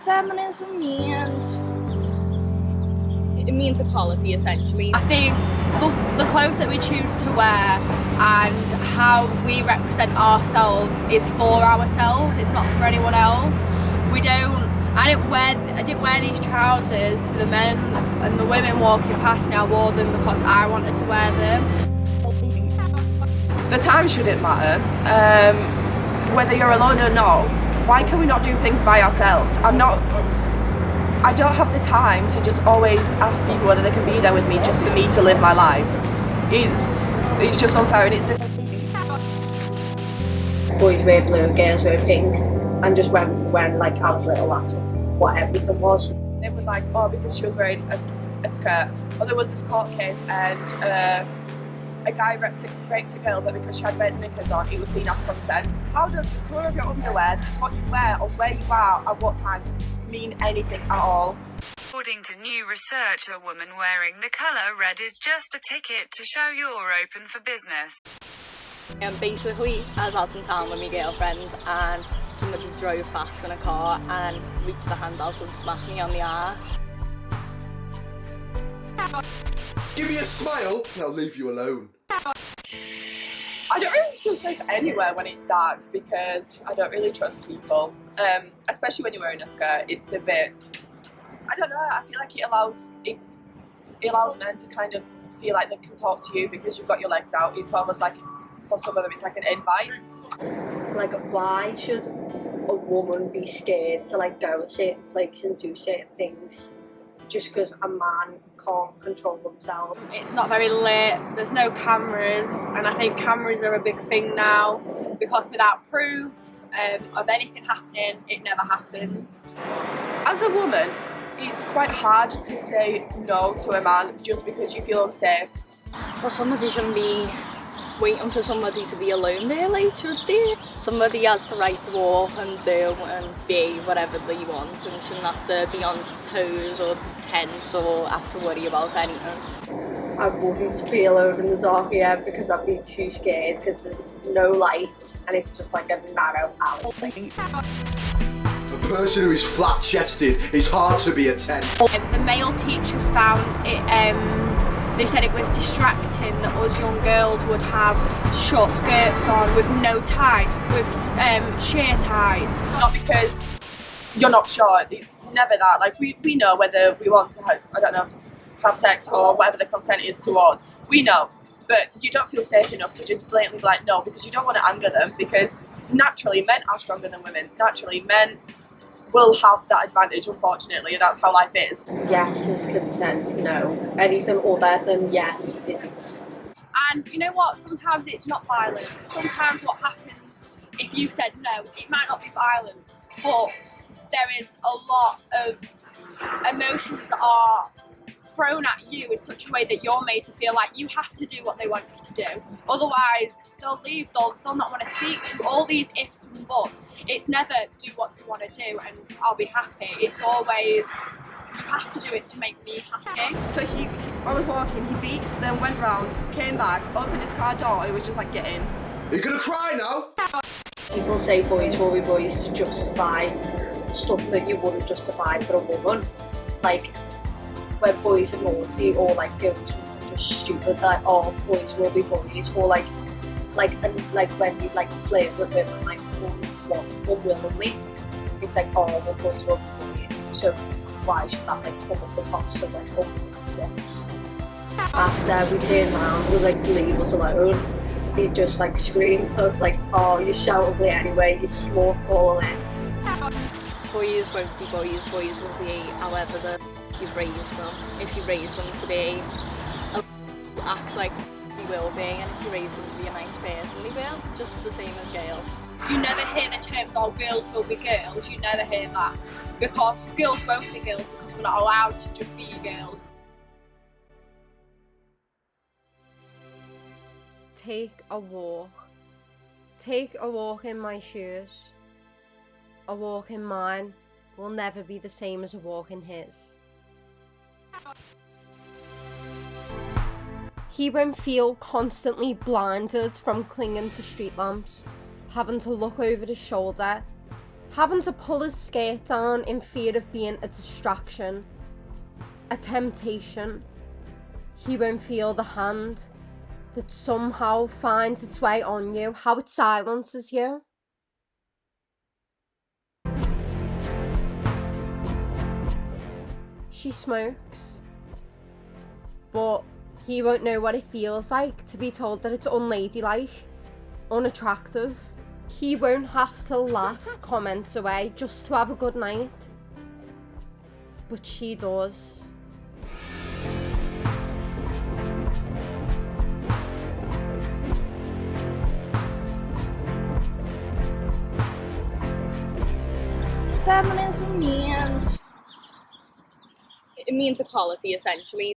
Feminism means equality, essentially. I think the clothes that we choose to wear and how we represent ourselves is for ourselves. It's not for anyone else. I didn't wear these trousers for the men and the women walking past me. I wore them because I wanted to wear them. The time shouldn't matter. Whether you're alone or not, why can we not do things by ourselves? I don't have the time to just always ask people whether they can be there with me just for me to live my life. It's just unfair, and it's the boys wear blue and girls wear pink, and just when like I was little, that's what everything was. They were like, oh, because she was wearing a skirt. Or there was this court case and a guy raped a girl, but because she had red knickers on, it was seen as consent. How does the colour of your underwear, what you wear, or where you are at what time mean anything at all? According to new research, a woman wearing the colour red is just a ticket to show you're open for business. Basically, I was out in town with my girlfriend and somebody drove past in a car and reached a hand out and smacked me on the arse. Give me a smile and I'll leave you alone. I don't really feel safe anywhere when it's dark because I don't really trust people. Especially when you're wearing a skirt, it's a bit, I don't know, I feel like it allows men to kind of feel like they can talk to you because you've got your legs out. It's almost like, for some of them, it's like an invite. Like, why should a woman be scared to like go a certain place and do certain things just because a man can't control themselves? It's not very lit, there's no cameras, and I think cameras are a big thing now because without proof of anything happening, it never happened. As a woman, it's quite hard to say no to a man just because you feel unsafe. Well, somebody shouldn't be waiting for somebody to be alone there, like, should they? Somebody has the right to walk and do and be whatever they want and shouldn't have to be on toes or tense or have to worry about anything. I wouldn't be alone in the dark here because I'd be too scared because there's no light and it's just like a narrow alley. A person who is flat-chested is hard to be a 10. The male teachers found it, they said it was distracting that us young girls would have short skirts on with no ties, with sheer ties. Not because you're not sure, it's never that. Like, we know whether we want to have sex or whatever the consent is towards. We know, but you don't feel safe enough to just blatantly be like no, because you don't want to anger them, because naturally men are stronger than women. Naturally men will have that advantage, unfortunately. That's how life is. Yes is consent, no. Anything other than yes isn't. And you know what? Sometimes it's not violent. Sometimes what happens, if you said no, it might not be violent, but there is a lot of emotions that are thrown at you in such a way that you're made to feel like you have to do what they want you to do. Otherwise, they'll leave, they'll not want to speak to you. All these ifs and buts. It's never do what you want to do and I'll be happy. It's always, you have to do it to make me happy. So I was walking, he beeped, then went round, came back, opened his car door, and he was just like, get in. Are you gonna cry now? People say boys will be boys to justify stuff that you wouldn't justify for a woman. Like, when boys are naughty or like doing something just stupid, like oh boys will be boys, or like when you like flirt with women like unwillingly, it's like oh well, boys will be boys. So why should that like come up the cost of like oh that's what's after we turned around was like leave us alone. He just like screamed at us like oh you shout ugly anyway, you slut, all of it. Boys won't be boys, boys will be however you raise them. If you raise them to be act like they will be, and if you raise them to be a nice person, they will, just the same as girls. You never hear the terms, oh girls will be girls, you never hear that. Because girls won't be girls because we're not allowed to just be girls. Take a walk. Take a walk in my shoes. A walk in mine will never be the same as a walk in his. He won't feel constantly blinded from clinging to street lamps, having to look over his shoulder, Having to pull his skirt down in fear of being a distraction, a temptation. He won't feel the hand that somehow finds its way on you, how it silences you. She smokes, but he won't know what it feels like to be told that it's unladylike, unattractive. He won't have to laugh comments away just to have a good night. But she does. Feminism means, it means equality essentially.